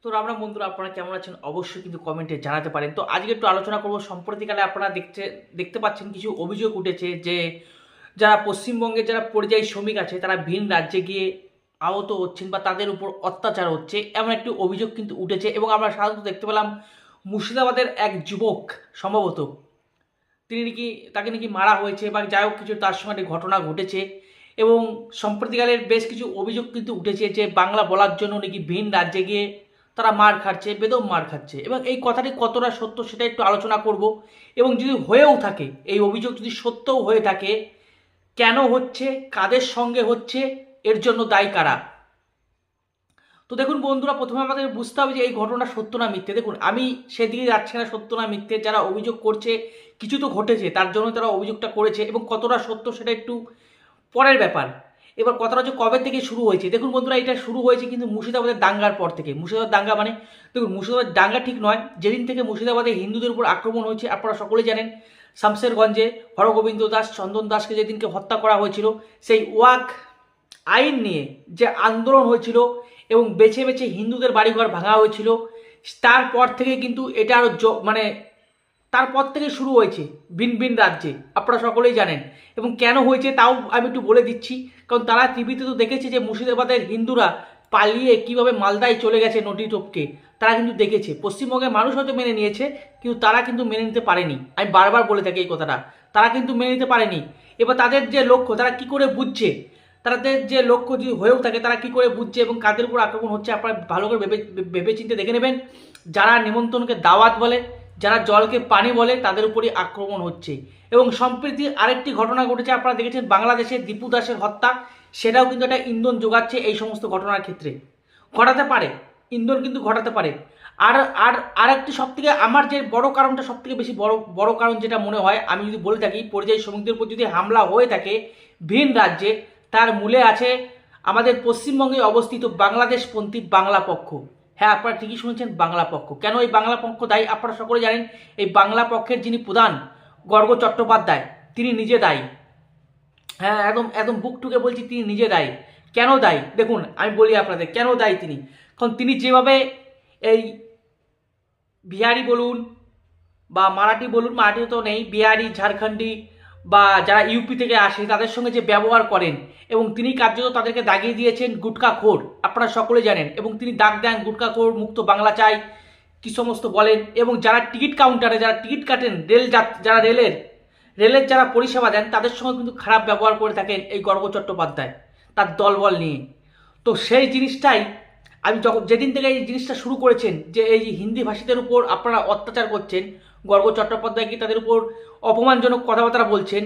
তো আমরা বন্ধুরা আপনারা কেমন আছেন অবশ্যই কিন্তু কমেন্টে জানাতে পারেন। তো আজকে একটু আলোচনা করব। সম্প্রতিকালে আপনারা দেখতে পাচ্ছেন কিছু অভিযোগ উঠেছে যে যারা পশ্চিমবঙ্গে যারা পরিযায়ী শ্রমিক আছে তারা ভিন রাজ্যে গিয়ে আহত হচ্ছেন বা তাদের উপর অত্যাচার হচ্ছে, এমন একটি অভিযোগ কিন্তু উঠেছে। এবং আমরা সাধারণত দেখতে পেলাম মুর্শিদাবাদের এক যুবক সম্ভবত তিনি নাকি তাকে নাকি মারা হয়েছে বা যাই হোক কিছু তার সঙ্গে ঘটনা ঘটেছে। এবং সম্প্রতিকালের বেশ কিছু অভিযোগ কিন্তু উঠেছে যে বাংলা বলার জন্য নাকি ভিন রাজ্যে গিয়ে তারা মার খাচ্ছে, বেদম মার খাচ্ছে। এবং এই কথাটি কতটা সত্য সেটা একটু আলোচনা করব। এবং যদি হয়েও থাকে, এই অভিযোগ যদি সত্যও হয়ে থাকে, কেন হচ্ছে, কাদের সঙ্গে হচ্ছে, এর জন্য দায়ী কারা। তো দেখুন বন্ধুরা, প্রথমে আমাদের বুঝতে হবে যে এই ঘটনা সত্য না মিথ্যে। দেখুন, আমি সেদিকে যাচ্ছি না সত্য না মিথ্যে, যারা অভিযোগ করছে কিছু তো ঘটেছে, তার জন্য তারা অভিযোগটা করেছে। এবং কতটা সত্য সেটা একটু পরের ব্যাপার। এবার কথাটা হচ্ছে কবে থেকে শুরু হয়েছে। দেখুন বন্ধুরা, এটা শুরু হয়েছে কিন্তু মুর্শিদাবাদের দাঙ্গার পর থেকে। মুর্শিদাবাদ দাঙ্গা মানে, দেখুন মুর্শিদাবাদ দাঙ্গা ঠিক নয়, যেদিন থেকে মুর্শিদাবাদে হিন্দুদের উপর আক্রমণ হয়েছে আপনারা সকলেই জানেন। শামশেরগঞ্জে হরগোবিন্দ দাস, চন্দন দাসকে যেদিনকে হত্যা করা হয়েছিল, সেই ওয়াক আইন নিয়ে যে আন্দোলন হয়েছিল এবং বেছে বেছে হিন্দুদের বাড়িঘর ভাঙা হয়েছিল, তারপর থেকে কিন্তু এটা আরও মানে তারপর থেকে শুরু হয়েছে ভিন ভিন রাজ্যে, আপনারা সকলেই জানেন। এবং কেন হয়েছে তাও আমি একটু বলে দিচ্ছি। কারণ তারা টিভিতে তো দেখেছে যে মুর্শিদাবাদের হিন্দুরা পালিয়ে কিভাবে মালদায় চলে গেছে নদী টপকে, তারা কিন্তু দেখেছে। পশ্চিমবঙ্গের মানুষ হয়তো মেনে নিয়েছে, কিন্তু তারা কিন্তু মেনে নিতে পারেনি। আমি বারবার বলে থাকি এই কথাটা, তারা কিন্তু মেনে নিতে পারেনি। এবার তাদের যে লক্ষ্য, তারা কি করে বুঝছে, তাদের যে লক্ষ্য যদি হয়েও থাকে, তারা কি করে বুঝছে এবং কাদের উপর আক্রমণ হচ্ছে, আপনারা ভালো করে ভেবে চিন্তে দেখে নেবেন। যারা নিমন্ত্রণকে দাওয়াত বলে, যারা জলকে পানি বলে, তাদের উপরই আক্রমণ হচ্ছে। এবং সম্প্রতি আরেকটি ঘটনা ঘটেছে, আপনারা দেখেছেন বাংলাদেশের দীপু দাসের হত্যা, সেটাও কিন্তু একটা ইন্ধন যোগাচ্ছে এই সমস্ত ঘটনার ক্ষেত্রে। ঘটাতে পারে, ইন্ধন কিন্তু ঘটাতে পারে। আর আর আরেকটি সব থেকে আমার যে বড় কারণটা, সব থেকে বেশি বড় কারণ যেটা মনে হয়, আমি যদি বলে থাকি পরিযায়ী শ্রমিকদের উপর যদি হামলা হয়ে থাকে ভিন রাজ্যে, তার মূলে আছে আমাদের পশ্চিমবঙ্গে অবস্থিত বাংলাদেশপন্থী বাংলা পক্ষ। হ্যাঁ, আপনারা ঠিকই শুনেছেন, বাংলা পক্ষ। কেন এই বাংলা পক্ষ দায়ী আপনারা সকলে জানেন। এই বাংলা পক্ষের যিনি প্রধান গর্গ চট্টোপাধ্যায়, তিনি নিজে দায়ী। হ্যাঁ, একদম একদম বুক টুকে বলছি, তিনি নিজে দায়ী। কেন দায়ী দেখুন, আমি বলি আপনাদের কেন দায়ী তিনি। কারণ তিনি যেভাবে এই বিহারি বলুন বা মারাঠি বলুন, মারাঠি তো নেই, বিহারি, ঝাড়খণ্ডী বা যারা ইউপি থেকে আসে তাদের সঙ্গে যে ব্যবহার করেন, এবং তিনি কার্যত তাদেরকে দাগিয়ে দিয়েছেন গুটখাখোর, আপনারা সকলে জানেন। এবং তিনি দাগ দেন গুটখাখোর, মুক্ত বাংলা চাই, কি সমস্ত বলেন। এবং যারা টিকিট কাউন্টারে যারা টিকিট কাটেন, যারা রেলের যারা পরিষেবা দেন, তাদের সঙ্গে কিন্তু খারাপ ব্যবহার করে থাকেন এই গর্গ চট্টোপাধ্যায় তার দলবল নিয়ে। তো সেই জিনিসটাই আমি যেদিন থেকে এই জিনিসটা শুরু করেছেন যে এই হিন্দি ভাষীদের উপর আপনারা অত্যাচার করছেন, গর্গ চট্টোপাধ্যায় কি তাদের উপর অপমানজনক কথাবার্তা বলছেন,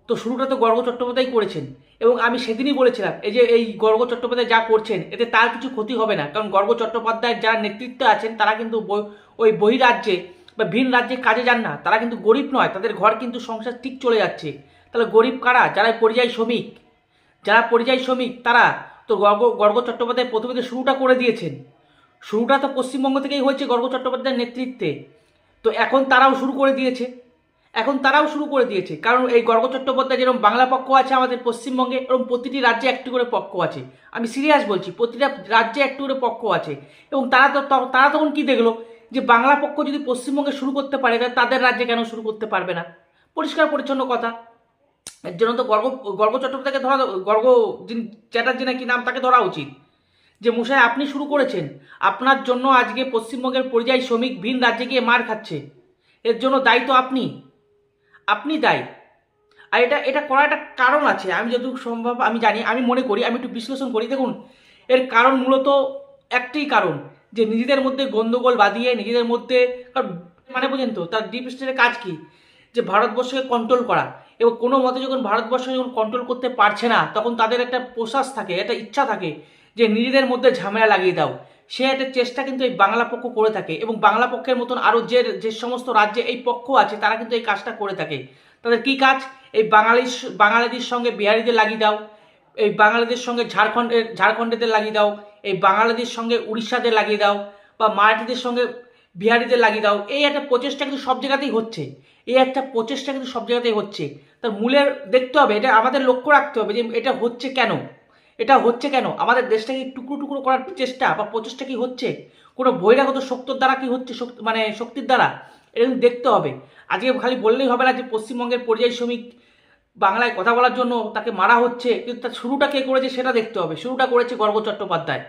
তো শুরুটা তো গর্গ চট্টোপাধ্যায় করেছেন। এবং আমি সেদিনই বলেছিলাম এই যে এই গর্গ চট্টোপাধ্যায় যা করছেন এতে তার কিছু ক্ষতি হবে না। কারণ গর্গ চট্টোপাধ্যায়ের যারা নেতৃত্বে আছেন তারা কিন্তু ওই বহিরাজ্যে বা ভিন রাজ্যে কাজে যান না, তারা কিন্তু গরিব নয়, তাদের ঘর কিন্তু সংসার ঠিক চলে যাচ্ছে। তাহলে গরিব কারা? যারা পরিযায়ী শ্রমিক, তারা তো গর্গ চট্টোপাধ্যায় প্রথমে তো শুরুটা করে দিয়েছেন। শুরুটা তো পশ্চিমবঙ্গ থেকেই হয়েছে গর্গ চট্টোপাধ্যায়ের নেতৃত্বে। তো এখন তারাও শুরু করে দিয়েছে, কারণ এই গর্গ চট্টোপাধ্যায় যেরকম বাংলা পক্ষ আছে আমাদের পশ্চিমবঙ্গে, এরকম প্রতিটি রাজ্যে একটি করে পক্ষ আছে। আমি সিরিয়াস বলছি, প্রতিটা রাজ্যে একটি করে পক্ষ আছে। এবং তারা তখন কি দেখলো যে বাংলা পক্ষ যদি পশ্চিমবঙ্গে শুরু করতে পারে, তাহলে তাদের রাজ্যে কেন শুরু করতে পারবে না? পরিষ্কার পরিচ্ছন্ন কথা। এর জন্য তো গর্গ চট্টোপাধ্যায়কে গর্গ চ্যাটার্জি নাকি নাম, তাকে ধরা উচিত। যে মশাই আপনি শুরু করেছেন, আপনার জন্য আজকে পশ্চিমবঙ্গের পরিযায়ী শ্রমিক ভিন রাজ্যে গিয়ে মার খাচ্ছে, এর জন্য দায়ী তো আপনি দায়ী। আর এটা করার একটা কারণ আছে, আমি যতটুকু সম্ভব আমি জানি, আমি মনে করি, আমি একটু বিশ্লেষণ করি। দেখুন, এর কারণ মূলত একটাই কারণ, যে নিজেদের মধ্যে গন্ডগোল বাঁধিয়ে নিজেদের মধ্যে, মানে বোঝেন তো, তার ডিপ স্টেটের কাজ কি, যে ভারতবর্ষকে কন্ট্রোল করা। এবং কোনো মতে যখন ভারতবর্ষ যখন কন্ট্রোল করতে পারছে না, তখন তাদের একটা প্রশ্বাস থাকে, একটা ইচ্ছা থাকে যে নিজেদের মধ্যে ঝামেলা লাগিয়ে দাও। সে একটা চেষ্টা কিন্তু এই বাংলা পক্ষ করে থাকে। এবং বাংলা পক্ষের মতন আরও যে সমস্ত রাজ্যে এই পক্ষ আছে, তারা কিন্তু এই কাজটা করে থাকে। তাদের কি কাজ? এই বাঙালিদের সঙ্গে বিহারিদের লাগিয়ে দাও, এই বাঙালিদের সঙ্গে ঝাড়খণ্ডেদের লাগিয়ে দাও, এই বাঙালিদের সঙ্গে উড়িষ্যাদের লাগিয়ে দাও, বা মারাঠিদের সঙ্গে বিহারিদের লাগিয়ে দাও। এই একটা প্রচেষ্টা কিন্তু সব জায়গাতেই হচ্ছে। তার মূলে দেখতে হবে, এটা আমাদের লক্ষ্য রাখতে হবে যে এটা হচ্ছে কেন। এটা হচ্ছে কেন? আমাদের দেশটাকে টুকরো টুকরো করার চেষ্টা বা প্রচেষ্টা কি হচ্ছে কোনো বহিরাগত শক্তির দ্বারা? কি হচ্ছে মানে শক্তির দ্বারা? এটা কিন্তু দেখতে হবে। আজকে খালি বললেই হবে না যে পশ্চিমবঙ্গের পরিযায়ী শ্রমিক বাংলায় কথা বলার জন্য তাকে মারা হচ্ছে, কিন্তু তার শুরুটা কে করেছে সেটা দেখতে হবে। শুরুটা করেছে গর্গ চট্টোপাধ্যায়,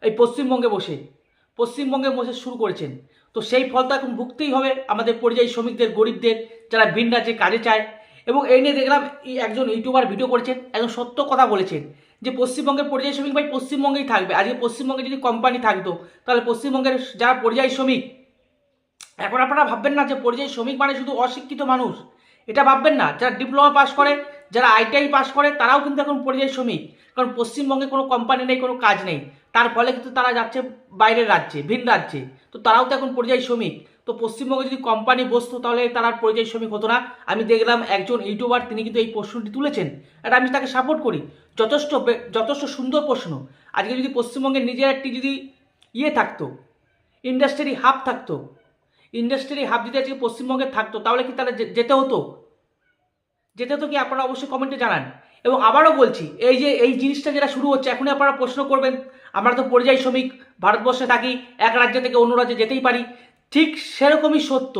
এই পশ্চিমবঙ্গে বসে শুরু করেছেন। তো সেই ফল তো এখন ভুগতেই হবে আমাদের পরিযায়ী শ্রমিকদের, গরিবদের, যারা ভিন রাজ্যে কাজে চায়। এবং এই নিয়ে দেখলাম একজন ইউটিউবার ভিডিও করেছেন, একজন সত্য কথা বলেছেন যে পশ্চিমবঙ্গের পরিযায়ী শ্রমিক ভাই পশ্চিমবঙ্গেই থাকবে। আজকে পশ্চিমবঙ্গে যদি কোম্পানি থাকতো তাহলে পশ্চিমবঙ্গের যারা পরিযায়ী শ্রমিক, এখন আপনারা ভাববেন না যে পরিযায়ী শ্রমিক মানে শুধু অশিক্ষিত মানুষ, এটা ভাববেন না। যারা ডিপ্লোমা পাস করে, যারা আইটিআই পাস করে, তারাও কিন্তু এখন পরিযায়ী শ্রমিক। কারণ পশ্চিমবঙ্গে কোনো কোম্পানি নেই, কোনো কাজ নেই, তার ফলে কিন্তু তারা যাচ্ছে বাইরের রাজ্যে, ভিন রাজ্যে। তো তারাও তো এখন পরিযায়ী শ্রমিক। তো পশ্চিমবঙ্গে যদি কোম্পানি বসতো তাহলে তারা আর পরিযায়ী শ্রমিক হতো না। আমি দেখলাম একজন ইউটিউবার তিনি কিন্তু এই প্রশ্নটি তুলেছেন, আর আমি তাকে সাপোর্ট করি। যথেষ্ট সুন্দর প্রশ্ন। আজকে যদি পশ্চিমবঙ্গের নিজের একটি যদি থাকতো, ইন্ডাস্ট্রি হাব থাকতো, ইন্ডাস্ট্রি হাব যদি আজকে পশ্চিমবঙ্গে থাকতো তাহলে কি তারা যেতে হতো কি? আপনারা অবশ্যই কমেন্টে জানান। এবং আবারও বলছি, এই জিনিসটা যেটা শুরু হচ্ছে, এখনই আপনারা প্রশ্ন করবেন আমরা তো পরিযায়ী শ্রমিক, ভারতবর্ষে থাকি, এক রাজ্য থেকে অন্য রাজ্যে যেতেই পারি। ঠিক সেরকমই সত্য,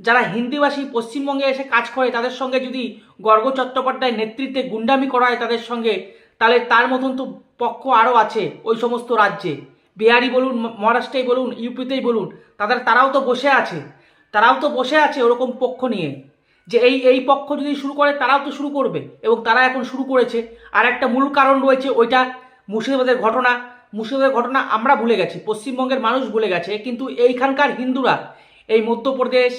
যারা হিন্দিভাষী পশ্চিমবঙ্গে এসে কাজ করে তাদের সঙ্গে যদি গর্গ চট্টোপাধ্যায়ের নেতৃত্বে গুন্ডামি করা হয় তাদের সঙ্গে, তাহলে তার মতন তো পক্ষ আরও আছে ওই সমস্ত রাজ্যে। বিহারি বলুন, মহারাষ্ট্রেই বলুন, ইউপিতেই বলুন, তারাও তো বসে আছে ওরকম পক্ষ নিয়ে। যে এই পক্ষ যদি শুরু করে তারাও তো শুরু করবে, এবং তারা এখন শুরু করেছে। আর একটা মূল কারণ রয়েছে, ওইটা মুর্শিদাবাদের ঘটনা আমরা ভুলে গেছি, পশ্চিমবঙ্গের মানুষ ভুলে গেছে, কিন্তু এইখানকার হিন্দুরা, এই মধ্যপ্রদেশ,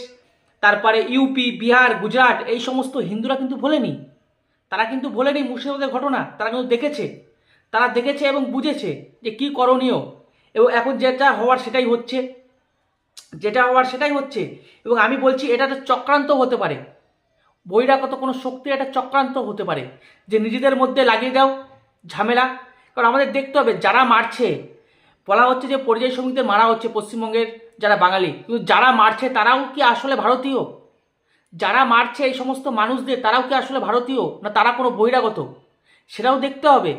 তারপরে ইউপি, বিহার, গুজরাট, এই সমস্ত হিন্দুরা কিন্তু ভোলেনি। তারা কিন্তু ভোলেনি মুর্শিদাবাদের ঘটনা, তারা কিন্তু দেখেছে এবং বুঝেছে যে কি করণীয়। এবং এখন যেটা হওয়ার সেটাই হচ্ছে। এবং আমি বলছি এটা একটা চক্রান্ত হতে পারে, বহিরাগত কোনো শক্তির একটা চক্রান্ত হতে পারে, যে নিজেদের মধ্যে লাগিয়ে দাও ঝামেলা। কারণ আমাদের দেখতে হবে যারা মারছে, বলা হচ্ছে যে পরিযায়ী শ্রমিকদের মারা হচ্ছে পশ্চিমবঙ্গের যারা বাঙালি, কিন্তু যারা মারছে তারাও কি আসলে ভারতীয়? যারা মারছে এই সমস্ত মানুষদের, তারাও কি আসলে ভারতীয়, না তারা কোনো বহিরাগত? সেটাও দেখতে হবে।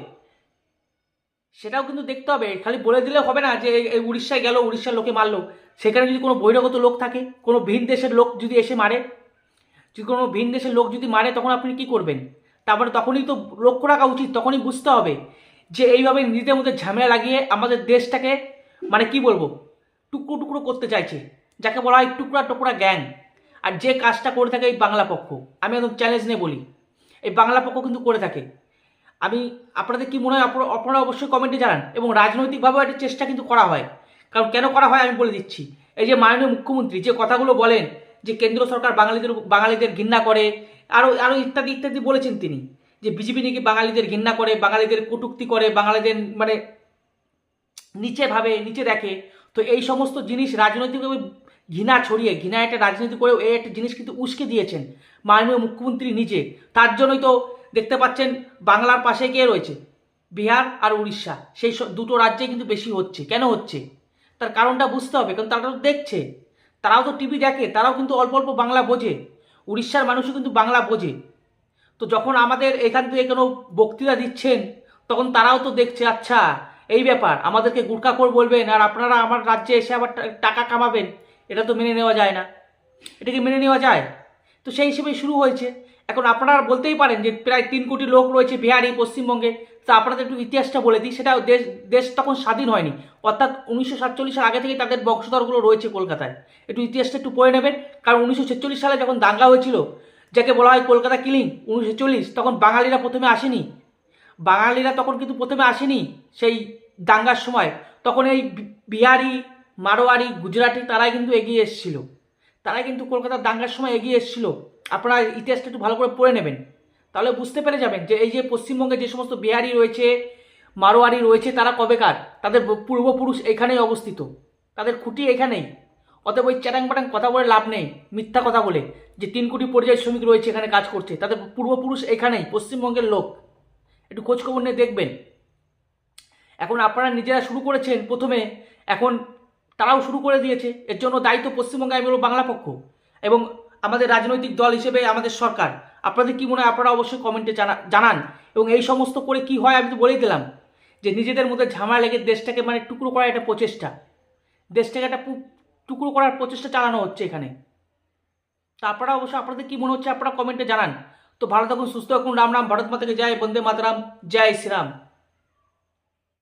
খালি বলে দিলে হবে না যে এই উড়িষ্যায় গেল, উড়িষ্যার লোকে মারলো। সেখানে যদি কোনো বহিরাগত লোক থাকে, কোনো ভিন দেশের লোক যদি এসে মারে, তখন আপনি কি করবেন? তারপরে তখনই তো লক্ষ্য রাখা উচিত, তখনই বুঝতে হবে যে এইভাবে নিজেদের মধ্যে ঝামেলা লাগিয়ে আমাদের দেশটাকে, মানে কি বলবো, টুকরো টুকরো করতে চাইছে, যাকে বলা হয় টুকরা টুকরা গ্যাং। আর যে কাজটা করে থাকে এই বাংলা পক্ষ, আমি একদম চ্যালেঞ্জ নিয়ে বলি, এই বাংলা পক্ষ কিন্তু করে থাকে। আপনাদের কি মনে হয় আপনারা অবশ্যই কমেন্টে জানান। এবং রাজনৈতিকভাবেও একটা চেষ্টা কিন্তু করা হয়। কারণ কেন করা হয় আমি বলে দিচ্ছি। এই যে মাননীয় মুখ্যমন্ত্রী যে কথাগুলো বলেন যে কেন্দ্র সরকার বাঙালিদের ঘৃণা করে, আরও আরও ইত্যাদি ইত্যাদি বলেছেন তিনি, যে বিজেপি নাকি বাঙালিদের ঘৃণা করে, বাঙালিদের কটূক্তি করে, বাঙালিদের মানে নিচে দেখে। তো এই সমস্ত জিনিস রাজনৈতিকভাবে ঘৃণা একটা রাজনীতি করেও এই একটা জিনিস কিন্তু উস্কে দিয়েছেন মাননীয় মুখ্যমন্ত্রী নিজে। তার জন্যই তো দেখতে পাচ্ছেন বাংলার পাশে কে রয়েছে, বিহার আর উড়িষ্যা, সেই দুটো রাজ্যে কিন্তু বেশি হচ্ছে। কেন হচ্ছে তার কারণটা বুঝতে হবে, কারণ তারা তো দেখছে, তারাও তো টিভি দেখে, তারাও কিন্তু অল্প অল্প বাংলা বোঝে, উড়িষ্যার মানুষও কিন্তু বাংলা বোঝে। তো যখন আমাদের এখান থেকে কোনো বক্তৃতা দিচ্ছেন, তখন তারাও তো দেখছে, আচ্ছা এই ব্যাপার, আমাদেরকে গুটখাখোর বলবেন আর আপনারা আমার রাজ্যে এসে আবার টাকা কামাবেন, এটা তো মেনে নেওয়া যায় না। এটা কি মেনে নেওয়া যায়? তো সেই হিসেবেই শুরু হয়েছে। এখন আপনারা বলতেই পারেন যে প্রায় 3 কোটি লোক রয়েছে বিহারি পশ্চিমবঙ্গে। তা আপনাদের একটু ইতিহাসটা বলে দিই, সেটা দেশ তখন স্বাধীন হয়নি, অর্থাৎ 1947 আগে থেকেই তাদের বংশধরগুলো রয়েছে কলকাতায়। একটু ইতিহাসটা একটু পড়ে নেবেন। কারণ 1946 সালে যখন দাঙ্গা হয়েছিল, যাকে বলা হয় কলকাতা কিলিং 1946, তখন বাঙালিরা তখন কিন্তু প্রথমে আসেনি সেই দাঙ্গার সময়। তখন এই বিহারি, মারোয়ারি, গুজরাটি তারাই কিন্তু এগিয়ে এসেছিল, তারাই কিন্তু কলকাতার দাঙ্গার সময় এগিয়ে এসেছিল। আপনারা ইতিহাসটা একটু ভালো করে পড়ে নেবেন, তাহলে বুঝতে পেরে যাবেন যে এই যে পশ্চিমবঙ্গে যে সমস্ত বিহারি রয়েছে, মারোয়ারি রয়েছে, তারা কবেকার, তাদের পূর্বপুরুষ এখানেই অবস্থিত, তাদের খুঁটি এখানেই। অতএব ওই চ্যাটাং প্যাটাং কথা বলে লাভ নেই, মিথ্যা কথা বলে যে 3 কোটি পরিযায়ী শ্রমিক রয়েছে এখানে কাজ করছে, তাদের পূর্বপুরুষ এখানেই, পশ্চিমবঙ্গের লোক। একটু খোঁজখবর নিয়ে দেখবেন। এখন আপনারা নিজেরা শুরু করেছেন প্রথমে, এখন তারাও শুরু করে দিয়েছে। এর জন্য দায়িত্ব পশ্চিমবঙ্গে আমি বলবো বাংলা পক্ষ এবং আমাদের রাজনৈতিক দল হিসেবে আমাদের সরকার। আপনাদের কি মনে হয় আপনারা অবশ্যই কমেন্টে জানান। এবং এই সমস্ত করে কি হয় আমি তো বলেই দিলাম যে নিজেদের মধ্যে ঝামেলা লেগে দেশটাকে মানে টুকরো করার একটা প্রচেষ্টা, দেশটাকে একটা টুকরো করার প্রচেষ্টা চালানো হচ্ছে এখানে। তা আপনারা অবশ্য আপনাদের কি মনে হচ্ছে আপনারা কমেন্টে জানান। তো ভালো থাকুন, সুস্থ থাকুন, রাম রাম, ভারত মাতাকে জয়, বন্দে মাতরম, জয় শ্রীরাম।